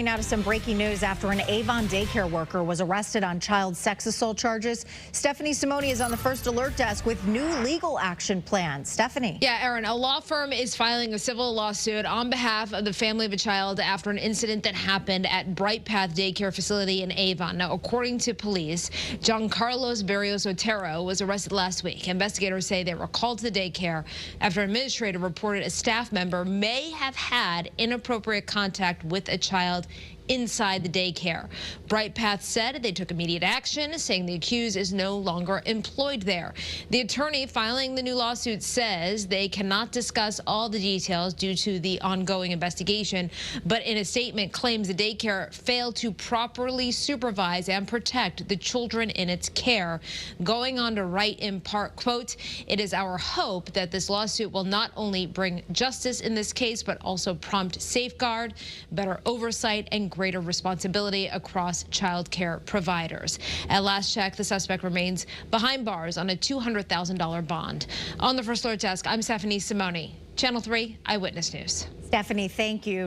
Now to some breaking news after an Avon daycare worker was arrested on child sex assault charges. Stephanie Simone is on the first alert desk with new legal action plans. Stephanie. Yeah, Aaron, a law firm is filing a civil lawsuit on behalf of the family of a child after an incident that happened at BrightPath daycare facility in Avon. Now, according to police, Giancarlos Barrios Otero was arrested last week. Investigators say they were called to the daycare after an administrator reported a staff member may have had inappropriate contact with a child inside the daycare. BrightPath said they took immediate action, saying the accused is no longer employed there. The attorney filing the new lawsuit says they cannot discuss all the details due to the ongoing investigation, but in a statement claims the daycare failed to properly supervise and protect the children in its care. Going on to write in part, quote, "It is our hope that this lawsuit will not only bring justice in this case, but also prompt safeguard, better oversight, and greater responsibility across child care providers." At last check, the suspect remains behind bars on a $200,000 bond. On the first alert desk, I'm Stephanie Simone, Channel 3 Eyewitness News. Stephanie, thank you.